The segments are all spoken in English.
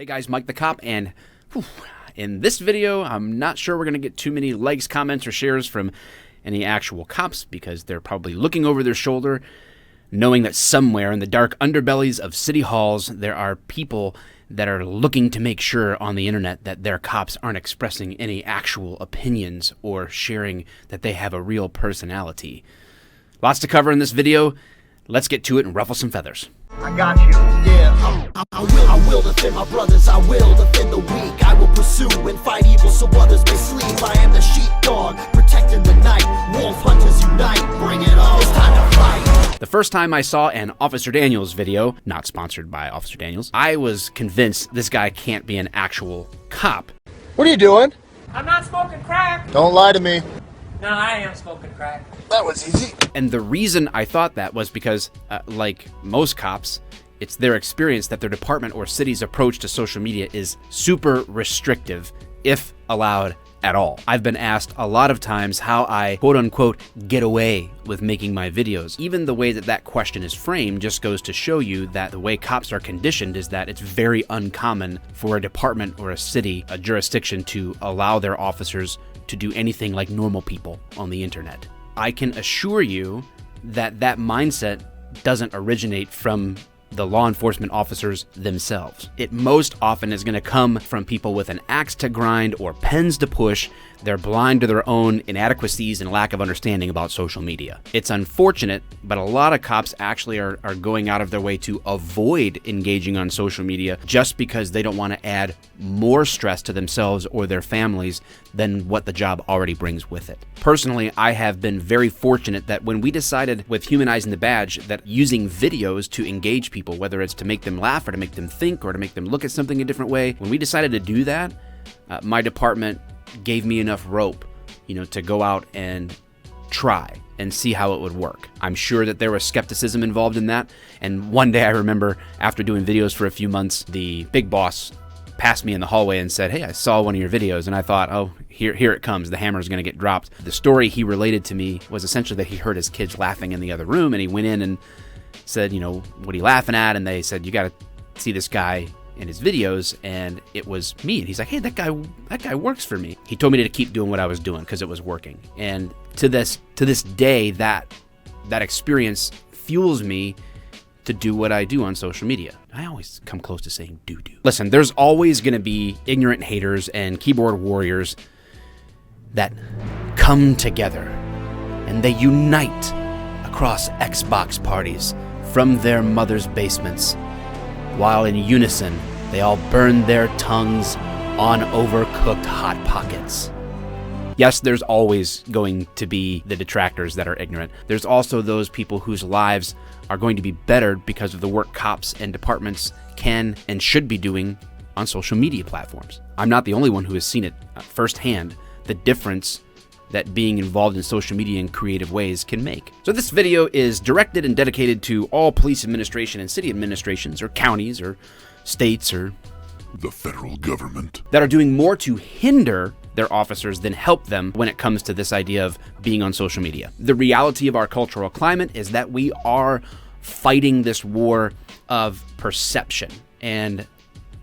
Hey guys, Mike the Cop, and in this video, I'm not sure we're going to get too many likes, comments, or shares from any actual cops because they're probably looking over their shoulder, knowing that somewhere in the dark underbellies of city halls, there are people that are looking to make sure on the internet that their cops aren't expressing any actual opinions or sharing that they have a real personality. Lots to cover in this video. Let's get to it and ruffle some feathers. I got you. Yeah, I will defend my brothers. I will defend the weak. I will pursue and fight evil so others may sleep. I am the sheepdog, protecting the night. Wolf hunters unite. Bring it on. It's time to fight. The first time I saw an Officer Daniels video, not sponsored by Officer Daniels, I was convinced this guy can't be an actual cop. What are you doing? I'm not smoking crack. Don't lie to me. No, I am smoking crack. That was easy. And the reason I thought that was because, like most cops, it's their experience that their department or city's approach to social media is super restrictive, if allowed at all. I've been asked a lot of times how I, quote unquote, get away with making my videos. Even the way that that question is framed just goes to show you that the way cops are conditioned is that it's very uncommon for a department or a city, a jurisdiction, to allow their officers to do anything like normal people on the internet. I can assure you that that mindset doesn't originate from the law enforcement officers themselves. It most often is going to come from people with an axe to grind or pens to push. They're blind to their own inadequacies and lack of understanding about social media. It's unfortunate, but a lot of cops actually are going out of their way to avoid engaging on social media just because they don't want to add more stress to themselves or their families than what the job already brings with it. Personally, I have been very fortunate that when we decided with Humanizing the Badge that using videos to engage people, whether it's to make them laugh or to make them think or to make them look at something a different way, when we decided to do that, my department gave me enough rope, to go out and try and see how it would work. I'm sure that there was skepticism involved in that. And one day I remember after doing videos for a few months, the big boss passed me in the hallway and said, "Hey, I saw one of your videos." And I thought, oh, here it comes. The hammer is going to get dropped. The story he related to me was essentially that he heard his kids laughing in the other room, and he went in and said, what are you laughing at? And they said, "You got to see this guy in his videos," and it was me. And he's like, "Hey, that guy works for me." He told me to keep doing what I was doing because it was working. And to this day, that experience fuels me to do what I do on social media. I always come close to saying do. Listen, there's always going to be ignorant haters and keyboard warriors that come together and they unite across Xbox parties from their mother's basements, while in unison they all burn their tongues on overcooked Hot Pockets. Yes, there's always going to be the detractors that are ignorant. There's also those people whose lives are going to be bettered because of the work cops and departments can and should be doing on social media platforms. I'm not the only one who has seen it firsthand, the difference that being involved in social media in creative ways can make. So this video is directed and dedicated to all police administration and city administrations or counties or states or the federal government that are doing more to hinder their officers than help them when it comes to this idea of being on social media. The reality of our cultural climate is that we are fighting this war of perception, and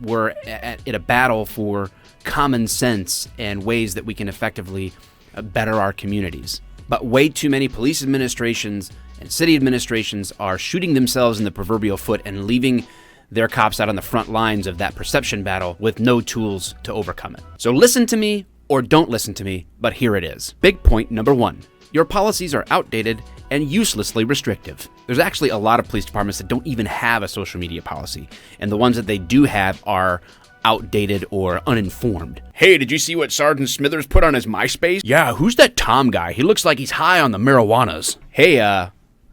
we're at a battle for common sense and ways that we can effectively better our communities. But way too many police administrations and city administrations are shooting themselves in the proverbial foot and leaving their cops out on the front lines of that perception battle with no tools to overcome it. So listen to me or don't listen to me, but here it is. Big point number 1. Your policies are outdated and uselessly restrictive. There's actually a lot of police departments that don't even have a social media policy, and the ones that they do have are outdated or uninformed. "Hey, did you see what Sergeant Smithers put on his MySpace? Yeah, who's that Tom guy? He looks like he's high on the marijuanas. Hey,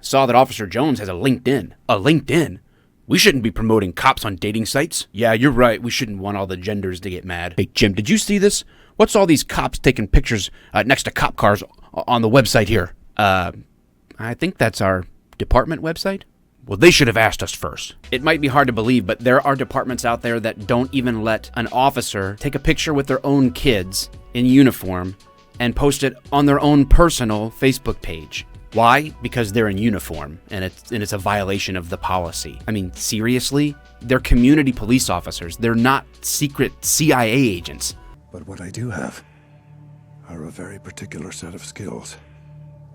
saw that Officer Jones has a LinkedIn. A LinkedIn? We shouldn't be promoting cops on dating sites. Yeah, you're right. We shouldn't want all the genders to get mad. Hey, Jim, did you see this? What's all these cops taking pictures next to cop cars on the website here? I think that's our department website. Well, they should have asked us first." It might be hard to believe, but there are departments out there that don't even let an officer take a picture with their own kids in uniform and post it on their own personal Facebook page. Why? Because they're in uniform, and it's a violation of the policy. I mean, seriously? They're community police officers. They're not secret CIA agents. But what I do have are a very particular set of skills.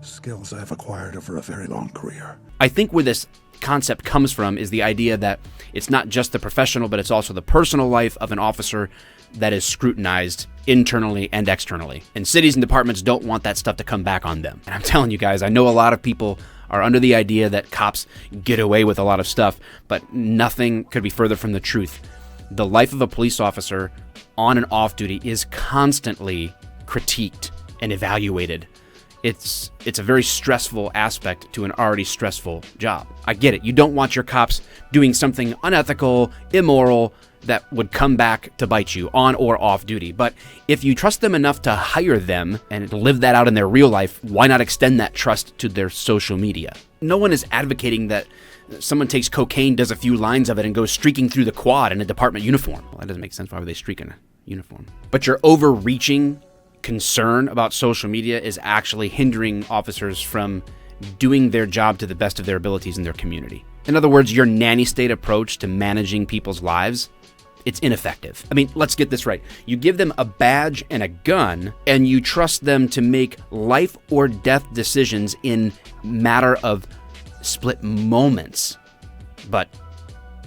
Skills I've acquired over a very long career. I think where this concept comes from is the idea that it's not just the professional, but it's also the personal life of an officer that is scrutinized internally and externally. And cities and departments don't want that stuff to come back on them. And I'm telling you guys, I know a lot of people are under the idea that cops get away with a lot of stuff, but nothing could be further from the truth. The life of a police officer on and off duty is constantly critiqued and evaluated. It's a very stressful aspect to an already stressful job. I get it. You don't want your cops doing something unethical, immoral, that would come back to bite you on or off duty. But if you trust them enough to hire them and live that out in their real life, why not extend that trust to their social media? No one is advocating that someone takes cocaine, does a few lines of it, and goes streaking through the quad in a department uniform. Well, that doesn't make sense. Why would they streak in a uniform? But your overreaching concern about social media is actually hindering officers from doing their job to the best of their abilities in their community. In other words, your nanny state approach to managing people's lives, it's ineffective. I mean, let's get this right. You give them a badge and a gun, and you trust them to make life or death decisions in matter of split moments, but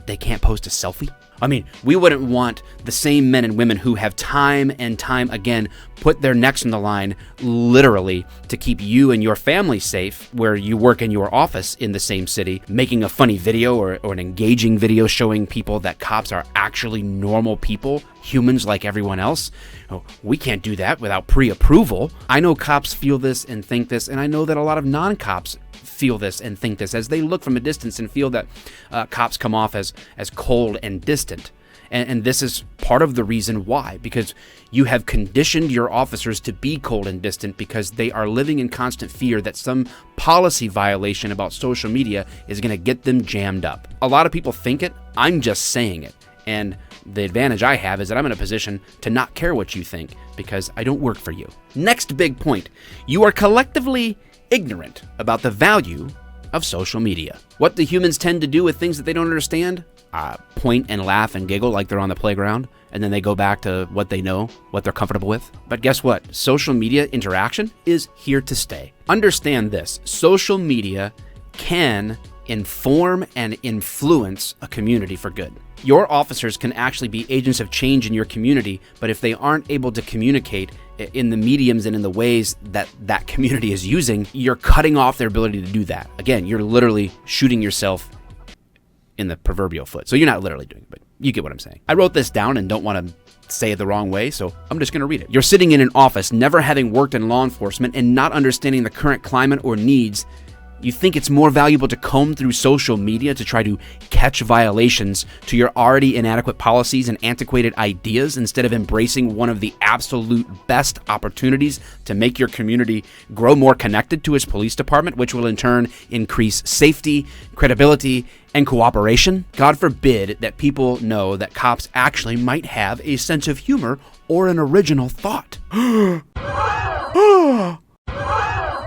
they can't post a selfie? I mean, we wouldn't want the same men and women who have time and time again put their necks on the line, literally, to keep you and your family safe where you work in your office in the same city, making a funny video or an engaging video showing people that cops are actually normal people, humans like everyone else. Oh, we can't do that without pre-approval. I know cops feel this and think this, and I know that a lot of non-cops feel this and think this as they look from a distance and feel that cops come off as cold and distant. And this is part of the reason why, because you have conditioned your officers to be cold and distant because they are living in constant fear that some policy violation about social media is going to get them jammed up. A lot of people think it. I'm just saying it. And the advantage I have is that I'm in a position to not care what you think because I don't work for you. Next big point. You are collectively ignorant about the value of social media. What do humans tend to do with things that they don't understand? Point and laugh and giggle like they're on the playground, and then they go back to what they know, what they're comfortable with. But guess what? Social media interaction is here to stay. Understand this. Social media can inform and influence a community for good. Your officers can actually be agents of change in your community, but if they aren't able to communicate in the mediums and in the ways that that community is using, you're cutting off their ability to do that. Again, you're literally shooting yourself in the proverbial foot. So you're not literally doing it, but you get what I'm saying. I wrote this down and don't want to say it the wrong way, so I'm just going to read it. You're sitting in an office, never having worked in law enforcement and not understanding the current climate or needs. You think it's more valuable to comb through social media to try to catch violations to your already inadequate policies and antiquated ideas instead of embracing one of the absolute best opportunities to make your community grow more connected to its police department, which will in turn increase safety, credibility, and cooperation? God forbid that people know that cops actually might have a sense of humor or an original thought.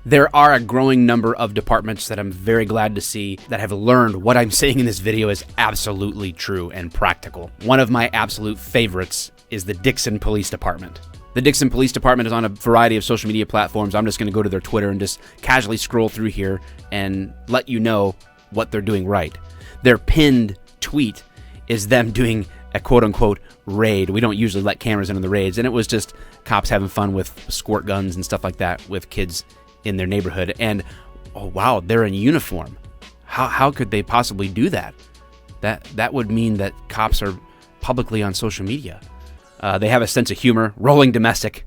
There are a growing number of departments that I'm very glad to see that have learned what I'm saying in this video is absolutely true and practical. One of my absolute favorites is the Dixon Police Department. The Dixon Police Department is on a variety of social media platforms. I'm just going to go to their Twitter and just casually scroll through here and let you know what they're doing right. Their pinned tweet is them doing a quote-unquote raid. We don't usually let cameras in on the raids, and it was just cops having fun with squirt guns and stuff like that with kids in their neighborhood. And oh wow, they're in uniform. How could they possibly do that? That would mean that cops are publicly on social media. They have a sense of humor. Rolling domestic.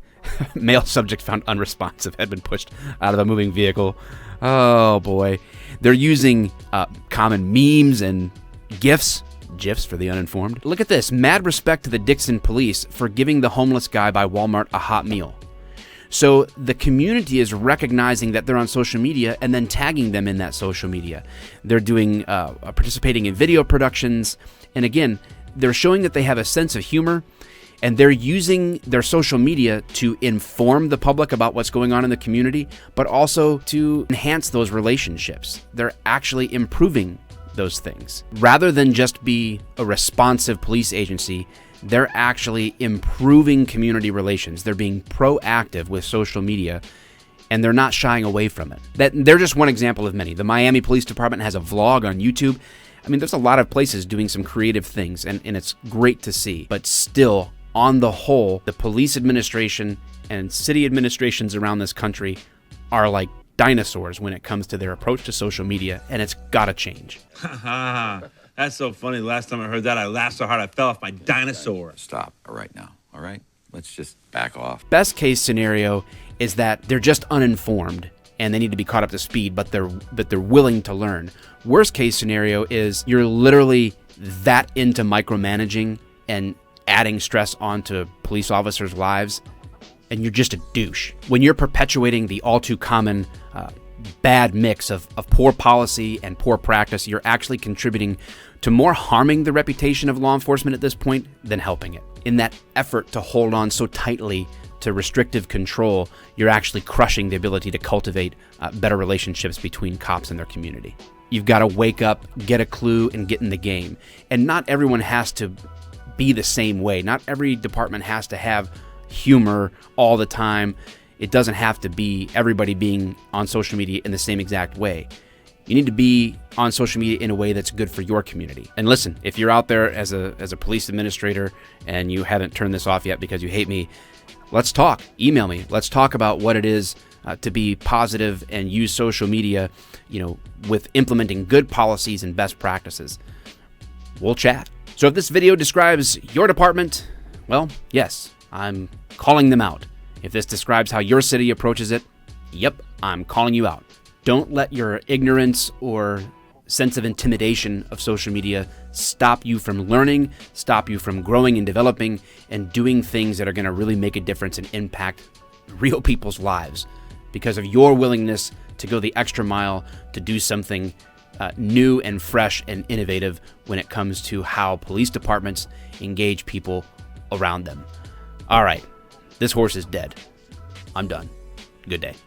Male subject found unresponsive, had been pushed out of a moving vehicle. Oh boy. They're using common memes and GIFs for the uninformed. Look at this. Mad respect to the Dixon police for giving the homeless guy by Walmart a hot meal. So the community is recognizing that they're on social media and then tagging them in that social media. They're doing participating in video productions. And again, they're showing that they have a sense of humor, and they're using their social media to inform the public about what's going on in the community, but also to enhance those relationships. They're actually improving those things. Rather than just be a responsive police agency, they're actually improving community relations. They're being proactive with social media, and they're not shying away from it. They're just one example of many. The Miami Police Department has a vlog on YouTube. I mean, there's a lot of places doing some creative things, and it's great to see. But still, on the whole, the police administration and city administrations around this country are like dinosaurs when it comes to their approach to social media, and it's gotta change. That's so funny. The last time I heard that, I laughed so hard I fell off my dinosaur. Stop right now, all right? Let's just back off. Best case scenario is that they're just uninformed and they need to be caught up to speed, but they're willing to learn. Worst case scenario is you're literally that into micromanaging and adding stress onto police officers' lives, and you're just a douche. When you're perpetuating the all too common bad mix of poor policy and poor practice, you're actually contributing to more harming the reputation of law enforcement at this point than helping it. In that effort to hold on so tightly to restrictive control, you're actually crushing the ability to cultivate better relationships between cops and their community. You've got to wake up, get a clue, and get in the game. And not everyone has to be the same way. Not every department has to have humor all the time. It doesn't have to be everybody being on social media in the same exact way. You need to be on social media in a way that's good for your community. And listen, if you're out there as a police administrator and you haven't turned this off yet because you hate me, let's talk. Email me. Let's talk about what it is to be positive and use social media, with implementing good policies and best practices. We'll chat. So if this video describes your department, well, yes, I'm calling them out. If this describes how your city approaches it, yep, I'm calling you out. Don't let your ignorance or sense of intimidation of social media stop you from learning, stop you from growing and developing and doing things that are going to really make a difference and impact real people's lives because of your willingness to go the extra mile to do something new and fresh and innovative when it comes to how police departments engage people around them. All right, this horse is dead. I'm done. Good day.